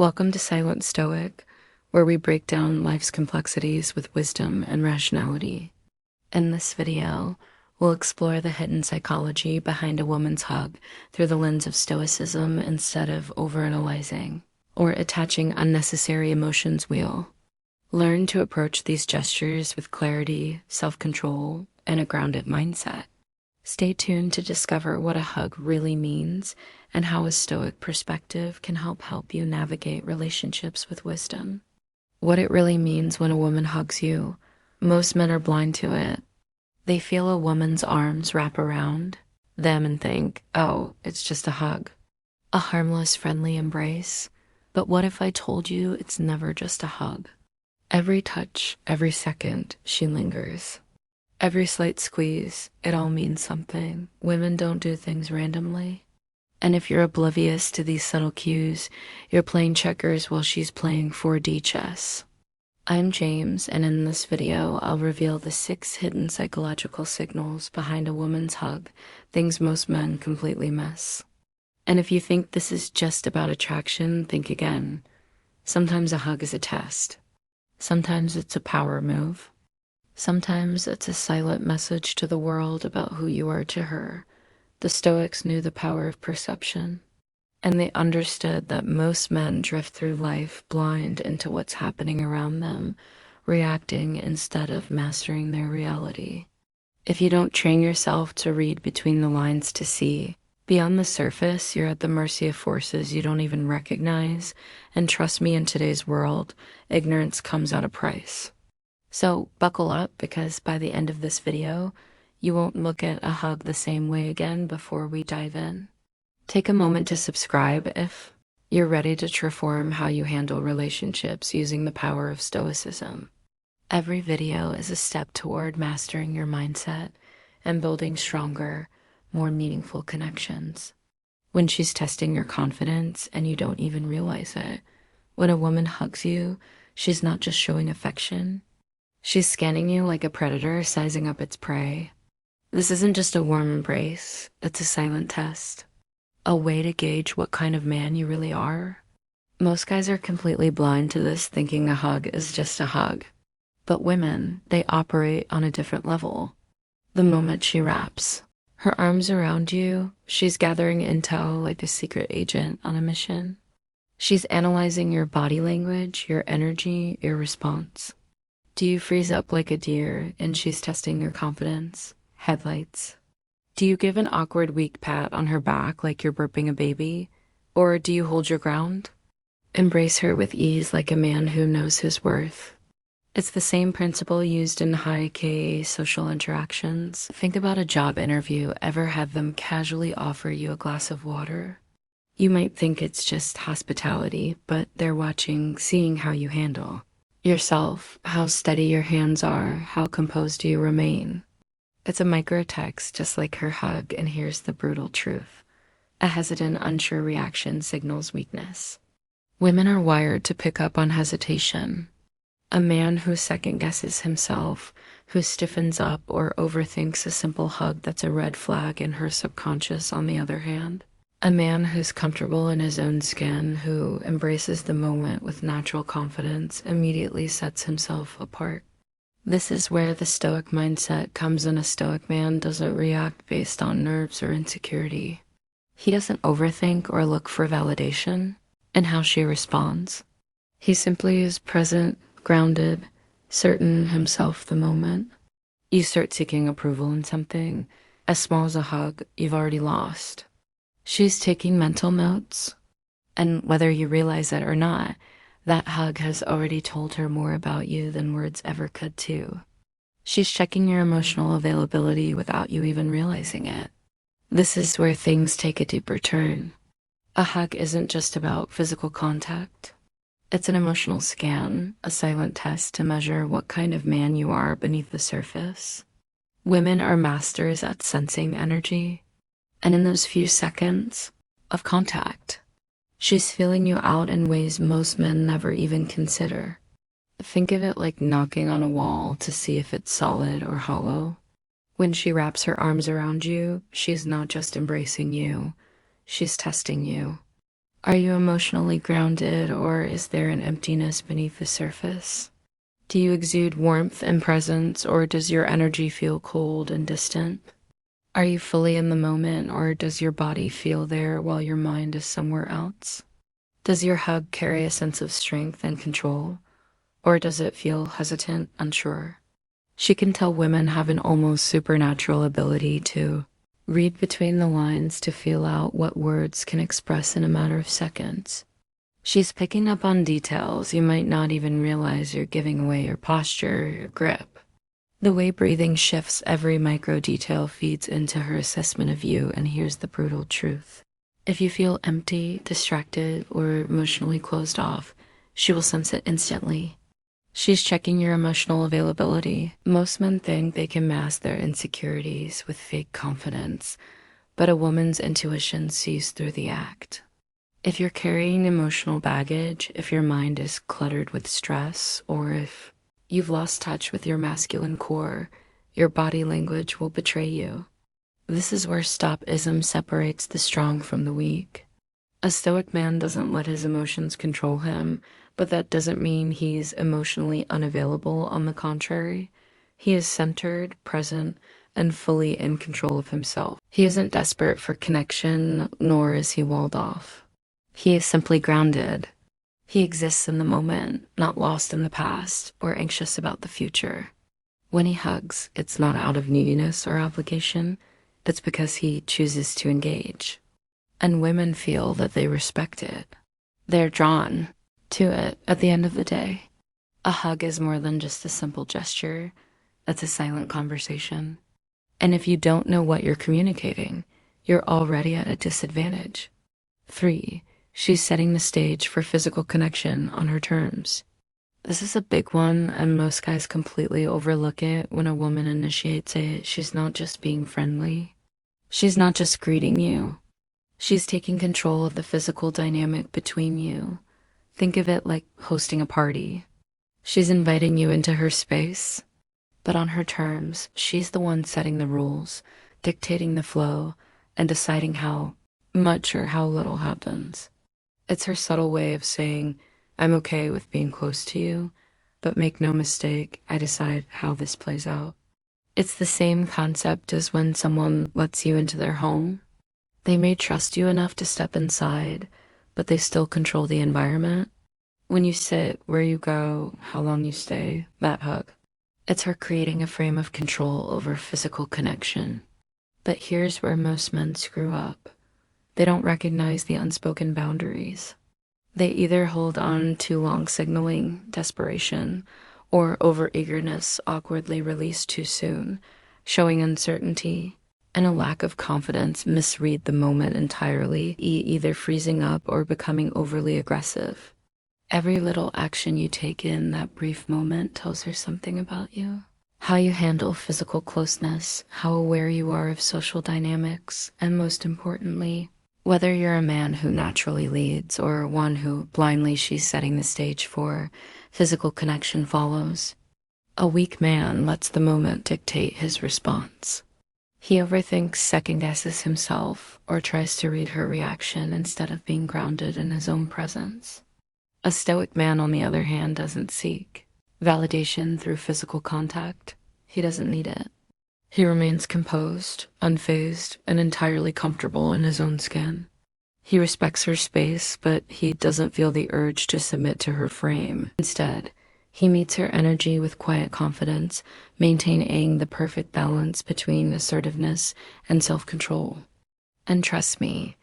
Welcome to Silent Stoic, where we break down life's complexities with wisdom and rationality. In this video, we'll explore the hidden psychology behind a woman's hug through the lens of Stoicism instead of overanalyzing or attaching unnecessary emotions. We'll learn to approach these gestures with clarity, self-control, and a grounded mindset. Stay tuned to discover what a hug really means and how a Stoic perspective can help you navigate relationships with wisdom. What it really means when a woman hugs you. Most men are blind to it. They feel a woman's arms wrap around them and think, oh, it's just a hug. A harmless, friendly embrace. But what if I told you it's never just a hug? Every touch, every second, she lingers. Every slight squeeze, it all means something. Women don't do things randomly. And if you're oblivious to these subtle cues, you're playing checkers while she's playing 4D chess. I'm James, and in this video, I'll reveal the 6 hidden psychological signals behind a woman's hug, things most men completely miss. And if you think this is just about attraction, think again. Sometimes a hug is a test. Sometimes it's a power move. Sometimes it's a silent message to the world about who you are to her. The Stoics knew the power of perception, and they understood that most men drift through life blind into what's happening around them, reacting instead of mastering their reality. If you don't train yourself to read between the lines to see, beyond the surface, you're at the mercy of forces you don't even recognize, and trust me, in today's world, ignorance comes at a price. So buckle up, because by the end of this video, you won't look at a hug the same way again before we dive in. Take a moment to subscribe if you're ready to transform how you handle relationships using the power of Stoicism. Every video is a step toward mastering your mindset and building stronger, more meaningful connections. When she's testing your confidence and you don't even realize it, when a woman hugs you, she's not just showing affection. She's scanning you like a predator sizing up its prey. This isn't just a warm embrace, it's a silent test. A way to gauge what kind of man you really are. Most guys are completely blind to this, thinking a hug is just a hug. But women, they operate on a different level. The moment she wraps her arms around you, she's gathering intel like a secret agent on a mission. She's analyzing your body language, your energy, your response. Do you freeze up like a deer and she's testing your confidence? Headlights. Do you give an awkward weak pat on her back like you're burping a baby? Or do you hold your ground? Embrace her with ease like a man who knows his worth. It's the same principle used in high-key social interactions. Think about a job interview. Ever have them casually offer you a glass of water? You might think it's just hospitality, but they're watching, seeing how you handle yourself, how steady your hands are, how composed you remain. It's a micro text, just like her hug, and here's the brutal truth. A hesitant, unsure reaction signals weakness. Women are wired to pick up on hesitation. A man who second-guesses himself, who stiffens up or overthinks a simple hug, that's a red flag in her subconscious, on the other hand. A man who's comfortable in his own skin, who embraces the moment with natural confidence, immediately sets himself apart. This is where the Stoic mindset comes in. A Stoic man doesn't react based on nerves or insecurity. He doesn't overthink or look for validation in how she responds. He simply is present, grounded, certain himself the moment. You start seeking approval in something as small as a hug, you've already lost. She's taking mental notes, and whether you realize it or not, that hug has already told her more about you than words ever could too. She's checking your emotional availability without you even realizing it. This is where things take a deeper turn. A hug isn't just about physical contact. It's an emotional scan, a silent test to measure what kind of man you are beneath the surface. Women are masters at sensing energy. And in those few seconds of contact, she's feeling you out in ways most men never even consider. Think of it like knocking on a wall to see if it's solid or hollow. When she wraps her arms around you, she's not just embracing you, she's testing you. Are you emotionally grounded, or is there an emptiness beneath the surface? Do you exude warmth and presence, or does your energy feel cold and distant? Are you fully in the moment, or does your body feel there while your mind is somewhere else? Does your hug carry a sense of strength and control, or does it feel hesitant, unsure? She can tell women have an almost supernatural ability to read between the lines, to feel out what words can express in a matter of seconds. She's picking up on details you might not even realize. You're giving away your posture, your grip. The way breathing shifts, every micro detail feeds into her assessment of you. And here's the brutal truth. If you feel empty, distracted, or emotionally closed off, she will sense it instantly. She's checking your emotional availability. Most men think they can mask their insecurities with fake confidence, but a woman's intuition sees through the act. If you're carrying emotional baggage, if your mind is cluttered with stress, or if you've lost touch with your masculine core, your body language will betray you. This is where stopism separates the strong from the weak. A stoic man doesn't let his emotions control him, but that doesn't mean he's emotionally unavailable. On the contrary, he is centered, present, and fully in control of himself. He isn't desperate for connection, nor is he walled off. He is simply grounded. He exists in the moment, not lost in the past or anxious about the future. When he hugs, it's not out of neediness or obligation. It's because he chooses to engage. And women feel that they respect it. They're drawn to it at the end of the day. A hug is more than just a simple gesture. It's a silent conversation. And if you don't know what you're communicating, you're already at a disadvantage. 3, she's setting the stage for physical connection on her terms. This is a big one, and most guys completely overlook it. When a woman initiates it, she's not just being friendly. She's not just greeting you. She's taking control of the physical dynamic between you. Think of it like hosting a party. She's inviting you into her space, but on her terms. She's the one setting the rules, dictating the flow, and deciding how much or how little happens. It's her subtle way of saying, I'm okay with being close to you, but make no mistake, I decide how this plays out. It's the same concept as when someone lets you into their home. They may trust you enough to step inside, but they still control the environment. When you sit, where you go, how long you stay, that hug. It's her creating a frame of control over physical connection. But here's where most men screw up. They don't recognize the unspoken boundaries. They either hold on too long, signaling desperation, or overeagerness, awkwardly released too soon, showing uncertainty, and a lack of confidence, misread the moment entirely, either freezing up or becoming overly aggressive. Every little action you take in that brief moment tells her something about you. How you handle physical closeness, how aware you are of social dynamics, and most importantly, whether you're a man who naturally leads or one who blindly she's setting the stage for, physical connection follows. A weak man lets the moment dictate his response. He overthinks, second-guesses himself, or tries to read her reaction instead of being grounded in his own presence. A stoic man, on the other hand, doesn't seek validation through physical contact. He doesn't need it. He remains composed, unfazed, and entirely comfortable in his own skin. He respects her space, but he doesn't feel the urge to submit to her frame. Instead, he meets her energy with quiet confidence, maintaining the perfect balance between assertiveness and self-control. And trust me,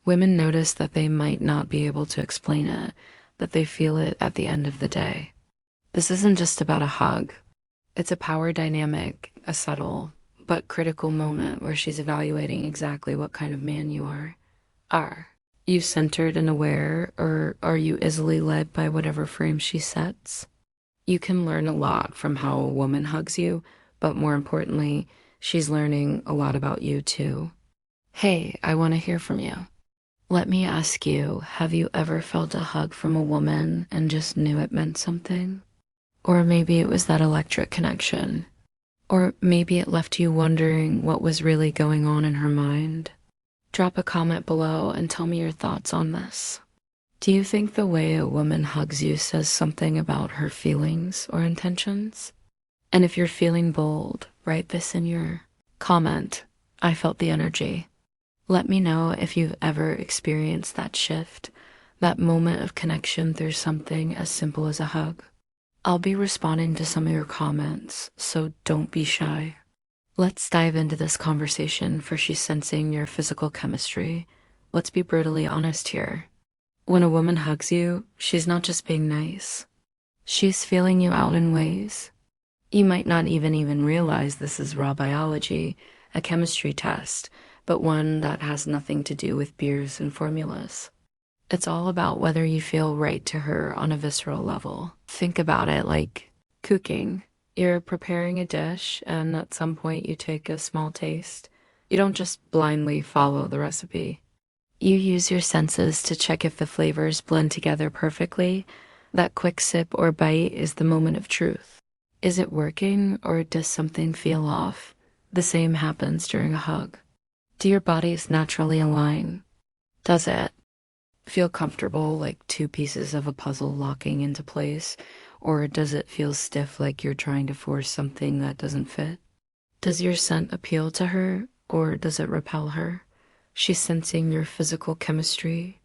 women notice that they might not be able to explain it, but they feel it at the end of the day. This isn't just about a hug. It's a power dynamic, a subtle but critical moment where she's evaluating exactly what kind of man you are. Are you centered and aware, or are you easily led by whatever frame she sets? You can learn a lot from how a woman hugs you, but more importantly, she's learning a lot about you too. Hey, I want to hear from you. Let me ask you, have you ever felt a hug from a woman and just knew it meant something? Or maybe it was that electric connection. Or maybe it left you wondering what was really going on in her mind. Drop a comment below and tell me your thoughts on this. Do you think the way a woman hugs you says something about her feelings or intentions? And if you're feeling bold, write this in your comment. I felt the energy. Let me know if you've ever experienced that shift, that moment of connection through something as simple as a hug. I'll be responding to some of your comments, so don't be shy. Let's dive into this conversation, for she's sensing your physical chemistry. Let's be brutally honest here. When a woman hugs you, she's not just being nice. She's feeling you out in ways. You might not even realize this is raw biology, a chemistry test, but one that has nothing to do with beers and formulas. It's all about whether you feel right to her on a visceral level. Think about it like cooking. You're preparing a dish, and at some point you take a small taste. You don't just blindly follow the recipe. You use your senses to check if the flavors blend together perfectly. That quick sip or bite is the moment of truth. Is it working, or does something feel off? The same happens during a hug. Do your bodies naturally align? Does it feel comfortable, like two pieces of a puzzle locking into place? Or does it feel stiff, like you're trying to force something that doesn't fit? Does your scent appeal to her, or does it repel her? She's sensing your physical chemistry.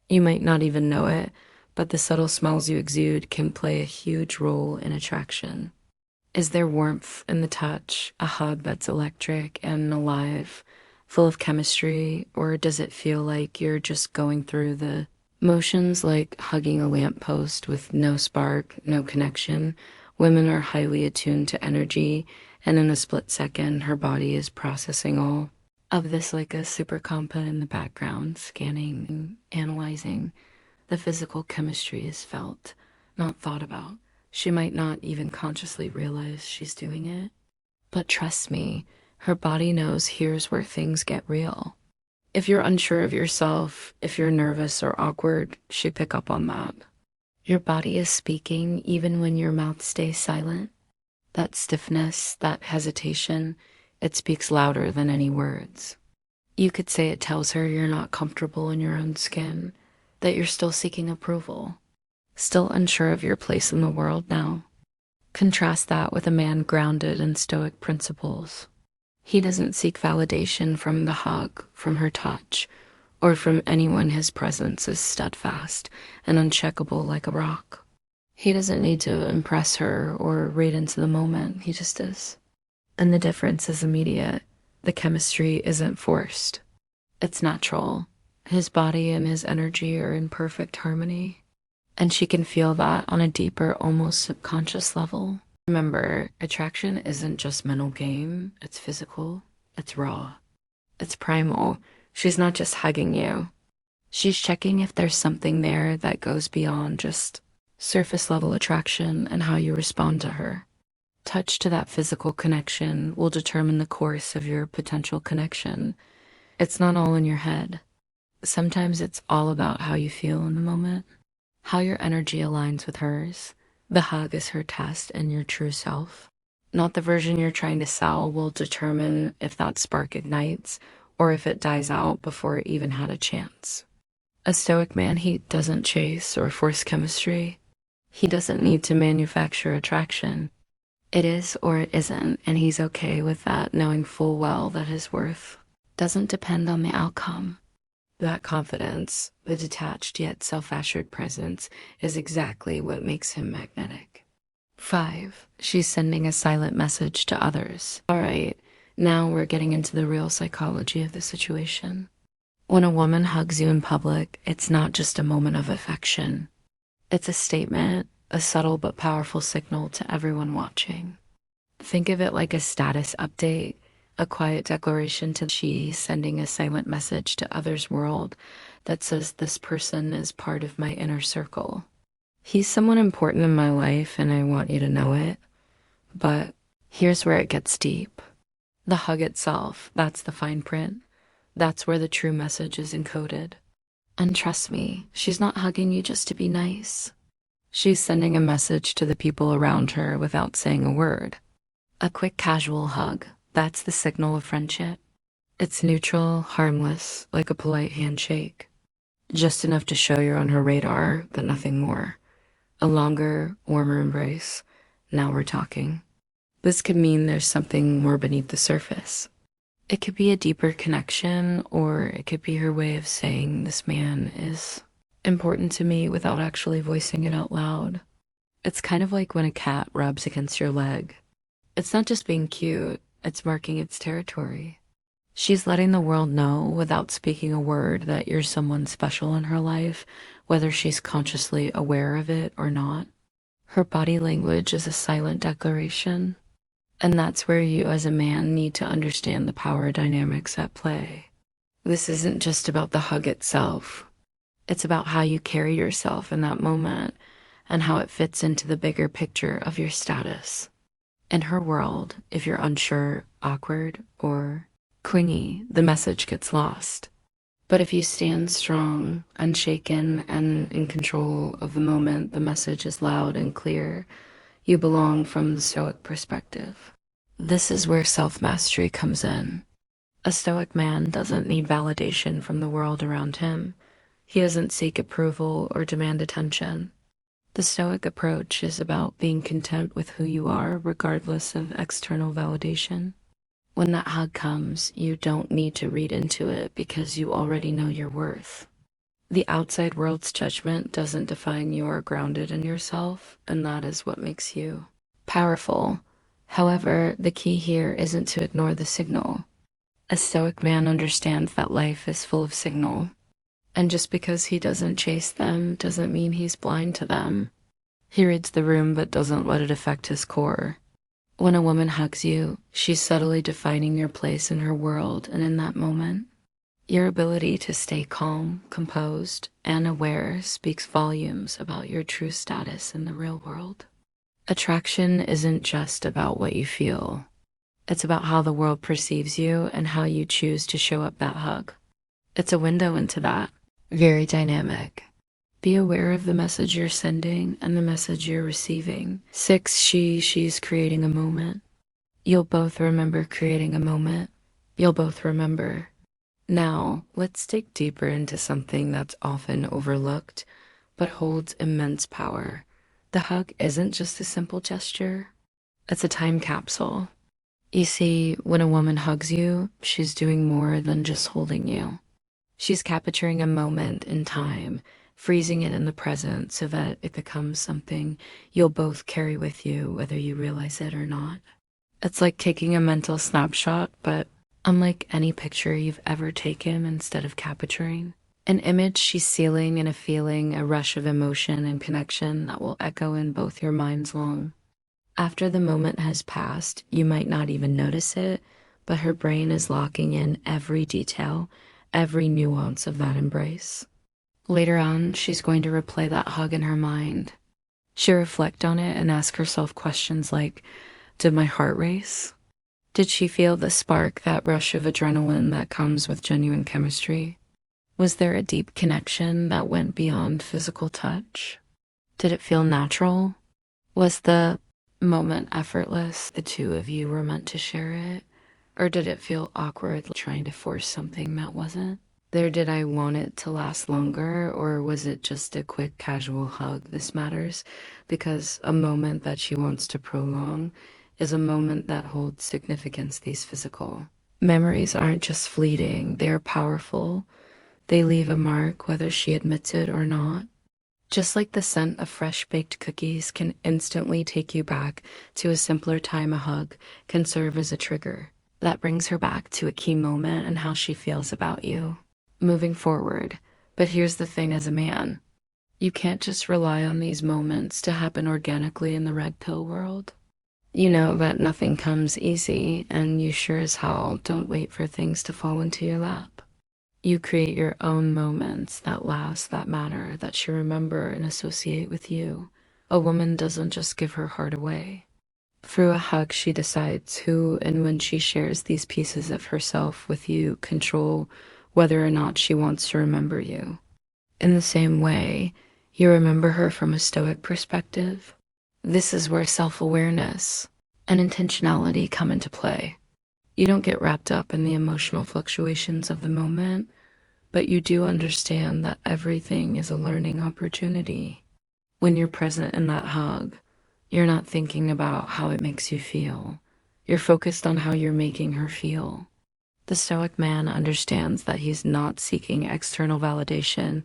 You might not even know it, but the subtle smells you exude can play a huge role in attraction. Is there warmth in the touch, a hug that's electric and alive, full of chemistry, or does it feel like you're just going through the motions, like hugging a lamppost with no spark, no connection? Women are highly attuned to energy, and in a split second, her body is processing all of this like a super compa in the background, scanning and analyzing. The physical chemistry is felt, not thought about. She might not even consciously realize she's doing it. But trust me, her body knows here's where things get real. If you're unsure of yourself, if you're nervous or awkward, she'd pick up on that. Your body is speaking even when your mouth stays silent. That stiffness, that hesitation, it speaks louder than any words. You could say it tells her you're not comfortable in your own skin, that you're still seeking approval, still unsure of your place in the world now. Contrast that with a man grounded in Stoic principles. He doesn't seek validation from the hug, from her touch, or from anyone. His presence is steadfast and uncheckable like a rock. He doesn't need to impress her or read into the moment. He just is. And the difference is immediate. The chemistry isn't forced. It's natural. His body and his energy are in perfect harmony. And she can feel that on a deeper, almost subconscious level. Remember, attraction isn't just mental game. It's physical. It's raw. It's primal. She's not just hugging you. She's checking if there's something there that goes beyond just surface level attraction and how you respond to her. Touch to that physical connection will determine the course of your potential connection. It's not all in your head. Sometimes it's all about how you feel in the moment, how your energy aligns with hers. The hug is her test, and your true self, not the version you're trying to sell, will determine if that spark ignites or if it dies out before it even had a chance. A Stoic man, he doesn't chase or force chemistry. He doesn't need to manufacture attraction. It is or it isn't, and he's okay with that, knowing full well that his worth doesn't depend on the outcome. That confidence, the detached yet self-assured presence, is exactly what makes him magnetic. 5. She's sending a silent message to others. All right, now we're getting into the real psychology of the situation. When a woman hugs you in public, it's not just a moment of affection. It's a statement, a subtle but powerful signal to everyone watching. Think of it like a status update, a quiet declaration to she, sending a silent message to others' world that says this person is part of my inner circle. He's someone important in my life and I want you to know it. But here's where it gets deep. The hug itself, that's the fine print. That's where the true message is encoded. And trust me, she's not hugging you just to be nice. She's sending a message to the people around her without saying a word. A quick casual hug, that's the signal of friendship. It's neutral, harmless, like a polite handshake. just enough to show you're on her radar, but nothing more. A longer, warmer embrace. Now we're talking. This could mean there's something more beneath the surface. It could be a deeper connection, or it could be her way of saying this man is important to me without actually voicing it out loud. It's kind of like when a cat rubs against your leg. It's not just being cute, it's marking its territory. She's letting the world know without speaking a word that you're someone special in her life, whether she's consciously aware of it or not. Her body language is a silent declaration. And that's where you as a man need to understand the power dynamics at play. This isn't just about the hug itself. It's about how you carry yourself in that moment and how it fits into the bigger picture of your status. In her world, if you're unsure, awkward, or clingy, the message gets lost. But if you stand strong, unshaken, and in control of the moment, the message is loud and clear. You belong from the Stoic perspective. This is where self-mastery comes in. A Stoic man doesn't need validation from the world around him. He doesn't seek approval or demand attention. The Stoic approach is about being content with who you are, regardless of external validation. When that hug comes, you don't need to read into it because you already know your worth. The outside world's judgment doesn't define you are grounded in yourself, and that is what makes you powerful. However, the key here isn't to ignore the signal. A Stoic man understands that life is full of signal, and just because he doesn't chase them doesn't mean he's blind to them. He reads the room but doesn't let it affect his core. When a woman hugs you, she's subtly defining your place in her world, and in that moment, your ability to stay calm, composed, and aware speaks volumes about your true status in the real world. Attraction isn't just about what you feel. It's about how the world perceives you and how you choose to show up that hug. It's a window into that. Very dynamic. Be aware of the message you're sending and the message you're receiving. 6, she's creating a moment. You'll both remember creating a moment. You'll both remember. Now, let's dig deeper into something that's often overlooked, but holds immense power. The hug isn't just a simple gesture. It's a time capsule. You see, when a woman hugs you, she's doing more than just holding you. She's capturing a moment in time, freezing it in the present so that it becomes something you'll both carry with you, whether you realize it or not. It's like taking a mental snapshot, but unlike any picture you've ever taken instead of capturing. An image she's sealing in a feeling, a rush of emotion and connection that will echo in both your minds long. After the moment has passed, you might not even notice it, but her brain is locking in every detail, every nuance of that embrace. Later on, she's going to replay that hug in her mind. She'll reflect on it and ask herself questions like, did my heart race? Did she feel the spark, that rush of adrenaline that comes with genuine chemistry? Was there a deep connection that went beyond physical touch? Did it feel natural? Was the moment effortless? The two of you were meant to share it? Or did it feel awkward, trying to force something that wasn't? Did I want it to last longer, or was it just a quick casual hug? This matters because a moment that she wants to prolong is a moment that holds significance. These physical memories aren't just fleeting, they're powerful. They leave a mark whether she admits it or not. Just like the scent of fresh baked cookies can instantly take you back to a simpler time, a hug can serve as a trigger that brings her back to a key moment and how she feels about you moving forward. But here's the thing, as a man, you can't just rely on these moments to happen organically in the red pill world. You know that nothing comes easy, and you sure as hell don't wait for things to fall into your lap. You create your own moments that last, that matter, that she remember and associate with you. A woman doesn't just give her heart away. Through a hug, she decides who and when she shares these pieces of herself with you, control whether or not she wants to remember you. In the same way, you remember her from a Stoic perspective. This is where self-awareness and intentionality come into play. You don't get wrapped up in the emotional fluctuations of the moment. but you do understand that everything is a learning opportunity. When you're present in that hug, you're not thinking about how it makes you feel. You're focused on how you're making her feel. The Stoic man understands that he's not seeking external validation,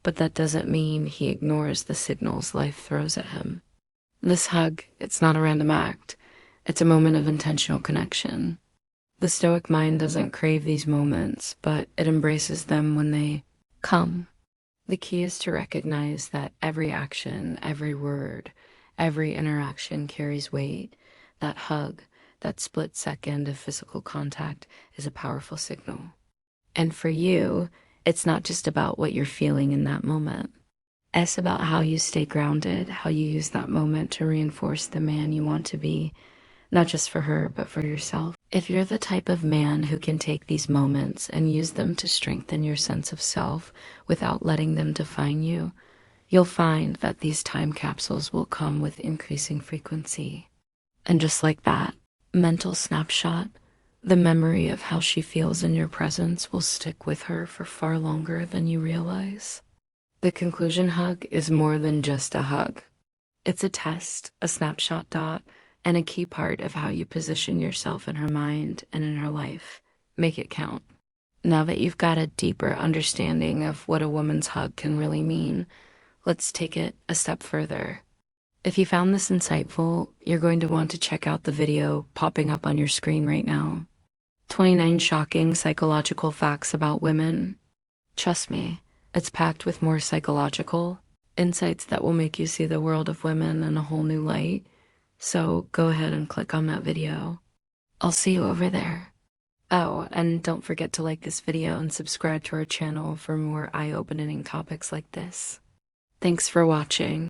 but that doesn't mean he ignores the signals life throws at him. This hug, it's not a random act. It's a moment of intentional connection. The Stoic mind doesn't crave these moments, but it embraces them when they come. The key is to recognize that every action, every word, every interaction carries weight. That hug, that split second of physical contact is a powerful signal. And for you, it's not just about what you're feeling in that moment. It's about how you stay grounded, how you use that moment to reinforce the man you want to be, not just for her, but for yourself. If you're the type of man who can take these moments and use them to strengthen your sense of self without letting them define you, you'll find that these time capsules will come with increasing frequency. And just like that, mental snapshot, the memory of how she feels in your presence will stick with her for far longer than you realize. The conclusion hug is more than just a hug. It's a test, a snapshot dot, and a key part of how you position yourself in her mind and in her life. Make it count. Now that you've got a deeper understanding of what a woman's hug can really mean, let's take it a step further. If you found this insightful, you're going to want to check out the video popping up on your screen right now. 29 shocking psychological facts about women. Trust me, it's packed with more psychological insights that will make you see the world of women in a whole new light. So go ahead and click on that video. I'll see you over there. Oh, and don't forget to like this video and subscribe to our channel for more eye-opening topics like this. Thanks for watching.